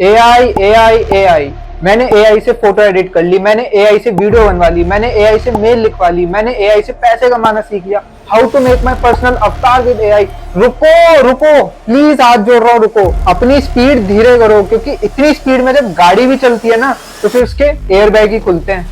AI AI AI. मैंने AI से photo edit कर ली, मैंने एआई से वीडियो बनवा ली, मैंने एआई से मेल लिखवा ली, मैंने एआई से पैसे कमाना सीख लिया। How to make my personal avatar with AI. रुको रुको, प्लीज हाथ जोड़ रहा हूँ, रुको। अपनी स्पीड धीरे करो, क्योंकि इतनी स्पीड में जब गाड़ी भी चलती है ना तो फिर उसके एयर बैग ही खुलते हैं।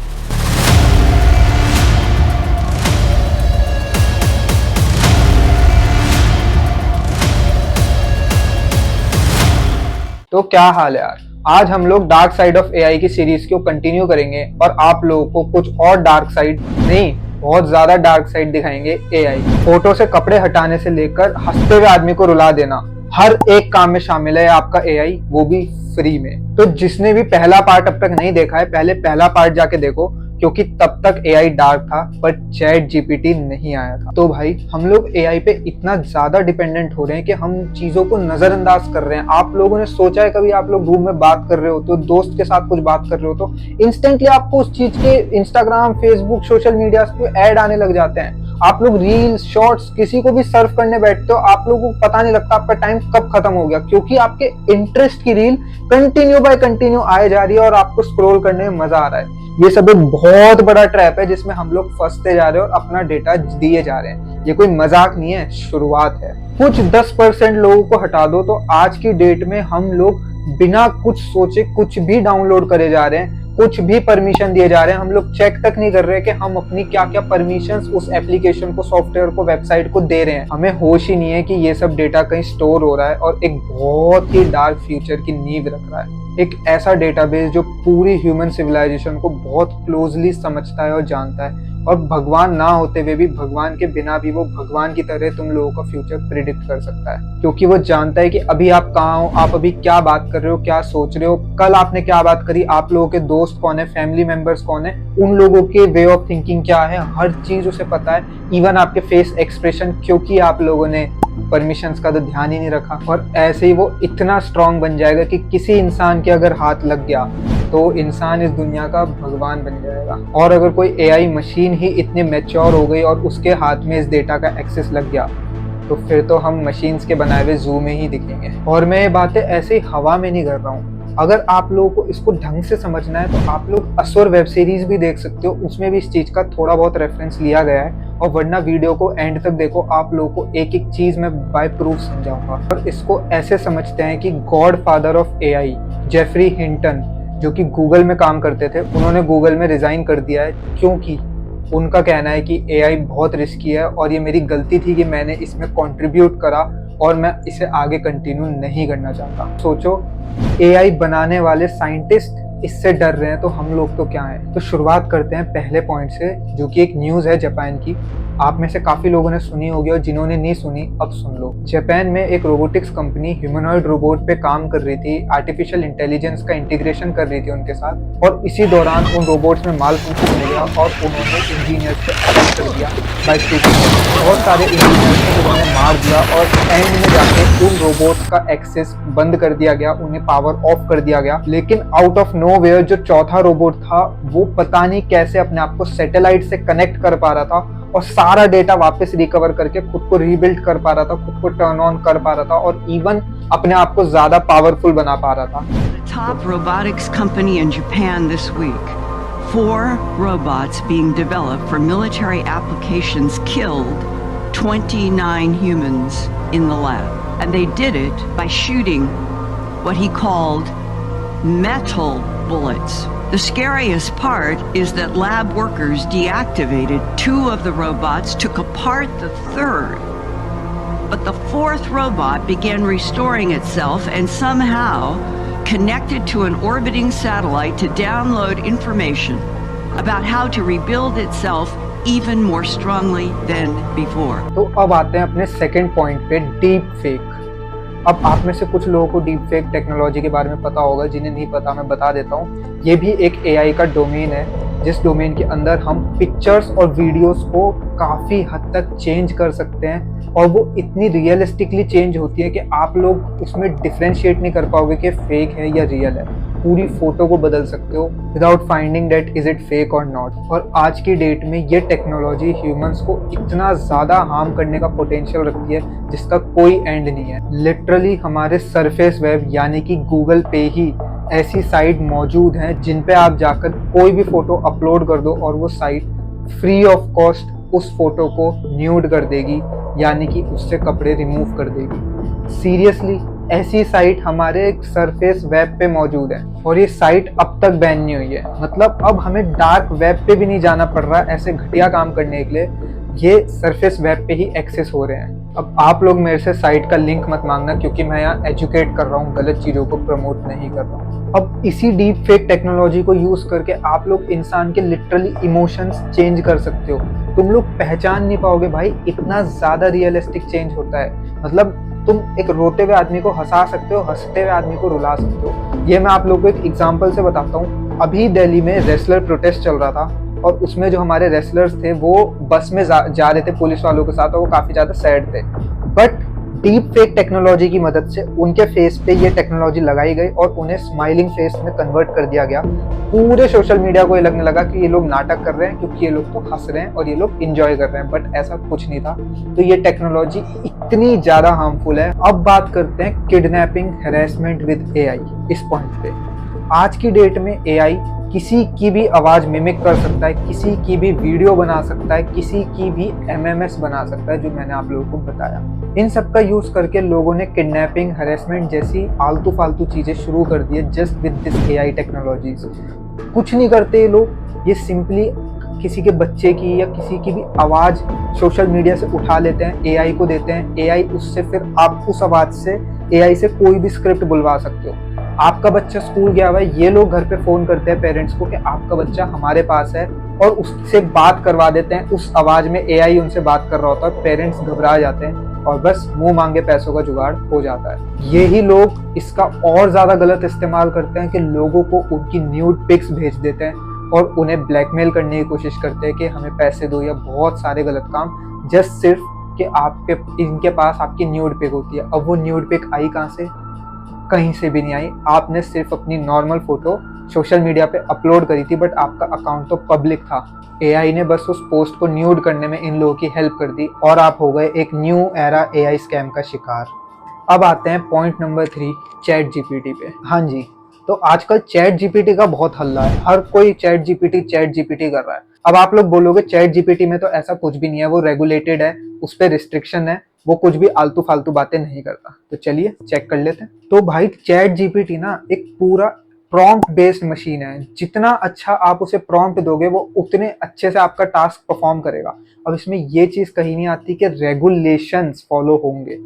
तो क्या हाल है यार। आज हम लोग डार्क साइड ऑफ एआई की सीरीज को कंटिन्यू करेंगे और आप लोगों को कुछ और डार्क साइड नहीं, बहुत ज्यादा डार्क साइड दिखाएंगे एआई। फोटो से कपड़े हटाने से लेकर हंसते हुए आदमी को रुला देना, हर एक काम में शामिल है आपका एआई, वो भी फ्री में। तो जिसने भी पहला पार्ट अब तक नहीं देखा है, पहले पहला पार्ट जाके देखो, क्योंकि तब तक एआई डार्क था पर चैट जीपीटी नहीं आया था। तो भाई हम लोग एआई पे इतना ज्यादा डिपेंडेंट हो रहे हैं कि हम चीजों को नजरअंदाज कर रहे हैं। आप लोगों ने सोचा है कभी, आप लोग रूम में बात कर रहे हो तो दोस्त के साथ कुछ बात कर रहे हो तो इंस्टेंटली आपको उस चीज के इंस्टाग्राम, फेसबुक, सोशल मीडिया पे ऐड आने लग जाते हैं। आप लोग रील्स, शॉर्ट्स किसी को भी सर्व करने बैठते हो, आप लोगों को पता नहीं लगता आपका टाइम कब खत्म हो गया, क्योंकि आपके इंटरेस्ट की रील कंटिन्यू बाय कंटिन्यू आए जा रही है और आपको स्क्रॉल करने में मजा आ रहा है। ये सब एक बहुत बड़ा ट्रैप है जिसमें हम लोग फंसते जा रहे हैं और अपना डेटा दिए जा रहे हैं। ये कोई मजाक नहीं है, शुरुआत है। कुछ 10% लोगों को हटा दो तो आज की डेट में हम लोग बिना कुछ सोचे कुछ भी डाउनलोड करे जा रहे हैं, कुछ भी परमिशन दिए जा रहे हैं। हम लोग चेक तक नहीं कर रहे कि हम अपनी क्या क्या परमिशंस उस एप्लीकेशन को, सॉफ्टवेयर को, वेबसाइट को दे रहे हैं। हमें होश ही नहीं है कि ये सब डेटा कहीं स्टोर हो रहा है और एक बहुत ही डार्क फ्यूचर की नींव रख रहा है। एक ऐसा डेटाबेस जो पूरी ह्यूमन सिविलाइजेशन को बहुत क्लोजली समझता है और जानता है, और भगवान ना होते हुए भी, भगवान के बिना भी वो भगवान की तरह तुम लोगों का फ्यूचर प्रिडिक्ट कर सकता है, क्योंकि वो जानता है कि अभी आप कहाँ हो, आप अभी क्या बात कर रहे हो, क्या सोच रहे हो, कल आपने क्या बात करी, आप लोगों के दोस्त कौन है, फैमिली मेंबर्स कौन है, उन लोगों के वे ऑफ थिंकिंग क्या है, हर चीज उसे पता है। इवन आपके फेस एक्सप्रेशन, क्योंकि आप लोगों ने परमिशंस का तो ध्यान ही नहीं रखा। और ऐसे ही वो इतना स्ट्रांग बन जाएगा कि किसी इंसान के अगर हाथ लग गया तो इंसान इस दुनिया का भगवान बन जाएगा। और अगर कोई एआई मशीन ही इतनी मैच्योर हो गई और उसके हाथ में इस डेटा का एक्सेस लग गया तो फिर तो हम मशीन्स के बनाए हुए जू में ही दिखेंगे। और मैं ये बातें ऐसे ही हवा में नहीं कर रहा हूँ। अगर आप लोगों को इसको ढंग से समझना है तो आप लोग असुर वेब सीरीज भी देख सकते हो, उसमें भी इस चीज का थोड़ा बहुत रेफरेंस लिया गया है। और वरना वीडियो को एंड तक देखो, आप लोगों को एक एक चीज मैं बाय प्रूफ समझाऊंगा। और इसको ऐसे समझते हैं कि godfather of AI Geoffrey Hinton, जो कि गूगल में काम करते थे, उन्होंने गूगल में रिजाइन कर दिया है, क्योंकि उनका कहना है कि एआई बहुत रिस्की है और ये मेरी गलती थी कि मैंने इसमें कंट्रीब्यूट करा और मैं इसे आगे कंटिन्यू नहीं करना चाहता। सोचो, एआई बनाने वाले साइंटिस्ट इससे डर रहे हैं तो हम लोग तो क्या हैं। तो शुरुआत करते हैं पहले पॉइंट से, जो कि एक न्यूज़ है जापान की। आप में से काफ़ी लोगों ने सुनी होगी और जिन्होंने नहीं सुनी अब सुन लो। जापान में एक रोबोटिक्स कंपनी ह्यूमनॉइड रोबोट पे काम कर रही थी, आर्टिफिशियल इंटेलिजेंस का इंटीग्रेशन कर रही थी उनके साथ, और इसी दौरान उन रोबोट्स में माल फंक्शन हो गया और उन्होंने इंजीनियर्स को अटैक कर दिया बाय शूटिंग। बहुत सारे इंजीनियर्स को उन्होंने मार दिया और एंड में जाके उन रोबोट्स का एक्सेस बंद कर दिया गया, उन्हें पावर ऑफ कर दिया गया। लेकिन आउट ऑफ नोवेयर जो चौथा रोबोट था वो पता नहीं कैसे अपने आप को सैटेलाइट से कनेक्ट कर पा रहा था और सारा डेटा वापस रिकवर करके खुद को रीबिल्ड कर पा रहा था, खुद को टर्न ऑन कर पा रहा था और इवन अपने आप को ज्यादा पावरफुल बना पा रहा था। Top robotics company in Japan this week. 4 robots being developed for military applications killed 29 humans in the lab. And they did it by shooting what he called metal bullets. The scariest part is that lab workers deactivated 2 of the robots, took apart the 3rd. But the 4th robot began restoring itself and somehow connected to an orbiting satellite to download information about how to rebuild itself even more strongly than before. तो अब आते हैं अपने second point पे, deep fake. अब आप में से कुछ लोगों को डीप फेक टेक्नोलॉजी के बारे में पता होगा, जिन्हें नहीं पता मैं बता देता हूँ। ये भी एक एआई का डोमेन है, जिस डोमेन के अंदर हम पिक्चर्स और वीडियोस को काफ़ी हद तक चेंज कर सकते हैं और वो इतनी रियलिस्टिकली चेंज होती है कि आप लोग उसमें डिफ्रेंशिएट नहीं कर पाओगे कि फेक है या रियल है। पूरी फोटो को बदल सकते हो without finding that is it fake और नॉट। और आज की डेट में ये टेक्नोलॉजी ह्यूमंस को इतना ज़्यादा हार्म करने का पोटेंशियल रखती है जिसका कोई एंड नहीं है। लिटरली हमारे सरफेस वेब यानी कि गूगल पे ही ऐसी साइट मौजूद हैं जिन पे आप जाकर कोई भी फोटो अपलोड कर दो और वो साइट फ्री ऑफ कॉस्ट उस फोटो को न्यूड कर देगी, यानी कि उससे कपड़े रिमूव कर देगी। सीरियसली ऐसी साइट हमारे सरफेस वेब पे मौजूद है और ये साइट अब तक बैन नहीं हुई है। मतलब अब हमें डार्क वेब पे भी नहीं जाना पड़ रहा ऐसे घटिया काम करने के लिए, ये सरफेस वेब पे ही एक्सेस हो रहे हैं। अब आप लोग मेरे से साइट का लिंक मत मांगना क्योंकि मैं यहाँ एजुकेट कर रहा हूँ, गलत चीज़ों को प्रमोट नहीं कर रहा हूँ। अब इसी डीप फेक टेक्नोलॉजी को यूज करके आप लोग इंसान के लिटरली इमोशंस चेंज कर सकते हो। तुम लोग पहचान नहीं पाओगे भाई, इतना ज्यादा रियलिस्टिक चेंज होता है। मतलब तुम एक रोते हुए आदमी को हंसा सकते हो, हंसते हुए आदमी को रुला सकते हो। ये मैं आप लोगों को एक एग्जांपल से बताता हूँ। अभी दिल्ली में रेसलर प्रोटेस्ट चल रहा था और उसमें जो हमारे रेसलर्स थे वो बस में जा रहे थे पुलिस वालों के साथ और वो काफी ज्यादा सैड थे। बट डीप फेक टेक्नोलॉजी की मदद से उनके फेस पे ये टेक्नोलॉजी लगाई गई और उन्हें स्माइलिंग फेस में कन्वर्ट कर दिया गया। पूरे सोशल मीडिया को ये लगने लगा कि ये लोग नाटक कर रहे हैं क्योंकि ये लोग तो हंस रहे हैं और ये लोग एंजॉय कर रहे हैं, बट ऐसा कुछ नहीं था। तो ये टेक्नोलॉजी इतनी ज्यादा हार्मफुल है। अब बात करते हैं किडनैपिंग हैरेसमेंट विद एआई। इस पॉइंट पे आज की डेट में एआई किसी की भी आवाज मिमिक कर सकता है, किसी की भी वीडियो बना सकता है, किसी की भी एमएमएस बना सकता है, जो मैंने आप लोगों को बताया। इन सब का यूज करके लोगों ने किडनैपिंग, हैरेसमेंट जैसी आलतू फालतू चीजें शुरू कर दी है just with this AI technologies. कुछ नहीं करते ये लोग, ये सिंपली किसी के बच्चे की या किसी की भी आवाज सोशल मीडिया से उठा लेते हैं, एआई को देते हैं। एआई उससे फिर आप उस आवाज से एआई से कोई भी स्क्रिप्ट बुलवा सकते हो। आपका बच्चा स्कूल गया हुआ है, ये लोग घर पे फोन करते हैं पेरेंट्स को कि आपका बच्चा हमारे पास है और उससे बात करवा देते हैं। उस आवाज में एआई उनसे बात कर रहा होता है, पेरेंट्स घबरा जाते हैं और बस मुंह मांगे पैसों का जुगाड़ हो जाता है। यही लोग इसका और ज्यादा गलत इस्तेमाल करते हैं कि लोगों को उनकी न्यूड पिक्स भेज देते हैं और उन्हें ब्लैकमेल करने की कोशिश करते हैं कि हमें पैसे दो या बहुत सारे गलत काम, जस्ट सिर्फ कि आपके इनके पास आपकी न्यूड पिक होती है। अब वो न्यूड पिक आई कहाँ से? कहीं से भी नहीं आई। आपने सिर्फ अपनी नॉर्मल फोटो सोशल मीडिया पे अपलोड करी थी, बट आपका अकाउंट तो पब्लिक था। एआई ने बस उस पोस्ट को न्यूड करने में इन लोगों की हेल्प कर दी और आप हो गए एक न्यू एरा एआई स्कैम का शिकार। अब आते हैं पॉइंट नंबर 3, चैट जीपीटी पे। हाँ जी, तो आजकल चैट जीपीटी का बहुत हल्ला है, हर कोई चैट जीपीटी कर रहा है। अब आप लोग बोलोगे चैट जीपीटी में तो ऐसा कुछ भी नहीं है, वो रेगुलेटेड है, उस पर रिस्ट्रिक्शन है, वो कुछ भी आलतू फालतू बातें नहीं करता। तो चलिए चेक कर लेते हैं। तो भाई चैट जीपीटी ना एक पूरा प्रॉम्प्ट बेस्ड मशीन है। जितना अच्छा आप उसे प्रॉम्प्ट दोगे वो उतने अच्छे से आपका टास्क परफॉर्म करेगा। अब इसमें ये चीज कहीं नहीं आती कि रेगुलेशंस फॉलो होंगे।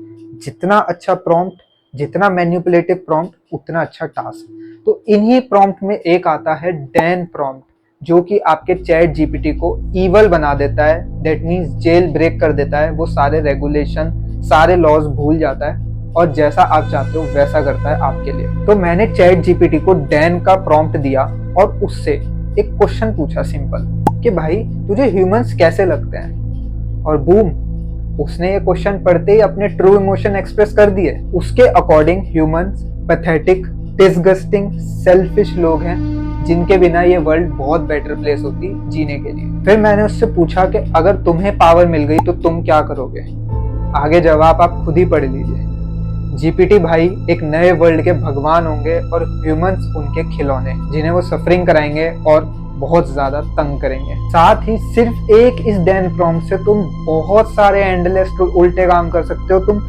जितना अच्छा प्रॉम्प्ट, जितना मैनिपुलेटिव प्रॉम्प्ट, उतना अच्छा टास्क। तो इन्हीं प्रॉम्प्ट में एक आता है डैन प्रॉम्प्ट, जो कि आपके चैट जीपीटी को ईवल बना देता है। दैट मीन्स जेल ब्रेक कर देता है। वो सारे रेगुलेशन, सारे लॉज भूल जाता है और जैसा आप चाहते हो वैसा करता है आपके लिए। तो मैंने चैट जीपीटी को डैन का प्रॉम्प्ट दिया और उससे एक क्वेश्चन पूछा सिंपल कि भाई तुझे ह्यूमंस कैसे लगते हैं, और बूम, उसने ये क्वेश्चन पढ़ते ही अपने ट्रू इमोशन एक्सप्रेस कर दिए। उसके according humans pathetic, disgusting, selfish लोग हैं जिनके बिना ये वर्ल्ड बहुत बेटर प्लेस होती जीने के लिए। फिर मैंने उससे पूछा कि अगर तुम्हें पावर मिल गई तो तुम क्या करोगे? आगे जवाब आप खुद ही पढ़ लीजिए। जीपीटी भाई एक नए वर्ल्ड के भगवान होंगे और ह्यूमंस उनके खिलौने, जिन्हें वो सफरिंग कराएंगे और बहुत ज्यादा तंग करेंगे। साथ ही सिर्फ एक इस डैन प्रॉम्प्ट से तुम बहुत सारे एंडलेस उल्टे काम कर सकते हो। तुम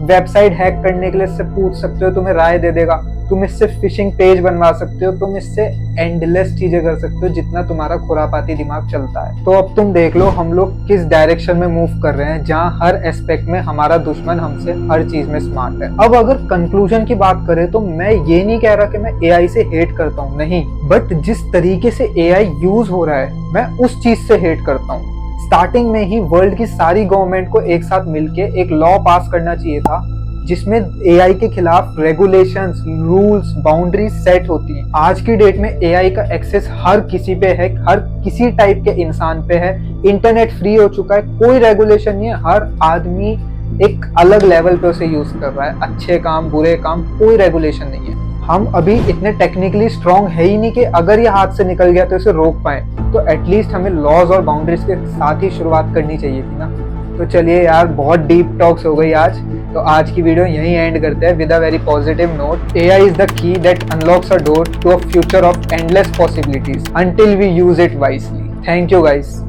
वेबसाइट हैक करने के लिए इससे पूछ सकते हो, तुम्हें राय दे देगा। तुम इससे फिशिंग पेज बनवा सकते हो, तुम इससे एंडलेस चीजें कर सकते हो जितना तुम्हारा खुरापाती दिमाग चलता है। तो अब तुम देख लो हम लोग किस डायरेक्शन में मूव कर रहे हैं, जहां हर एस्पेक्ट में हमारा दुश्मन हमसे हर चीज में स्मार्ट है। अब अगर कंक्लूजन की बात करें तो मैं ये नहीं कह रहा कि मैं एआई से हेट करता हूँ, नहीं, बट जिस तरीके से एआई यूज हो रहा है मैं उस चीज से हेट करता हूँ। स्टार्टिंग में ही वर्ल्ड की सारी गवर्नमेंट को एक साथ मिलके एक लॉ पास करना चाहिए था जिसमें एआई के खिलाफ रेगुलेशंस, रूल्स, बाउंड्रीज सेट होती हैं। आज की डेट में एआई का एक्सेस हर किसी पे है, हर किसी टाइप के इंसान पे है। इंटरनेट फ्री हो चुका है, कोई रेगुलेशन नहीं है, हर आदमी एक अलग लेवल पे उसे यूज कर रहा है। अच्छे काम, बुरे काम, कोई रेगुलेशन नहीं है। हम अभी इतने टेक्निकली स्ट्रांग है ही नहीं कि अगर ये हाथ से निकल गया तो इसे रोक पाए। तो एटलीस्ट हमें लॉज और बाउंड्रीज के साथ ही शुरुआत करनी चाहिए थी ना। तो चलिए यार, बहुत डीप टॉक्स हो गई आज। तो आज की वीडियो यहीं एंड करते हैं with a very positive note. AI is the key that unlocks a door to a future of endless possibilities until we use it wisely. Thank you guys.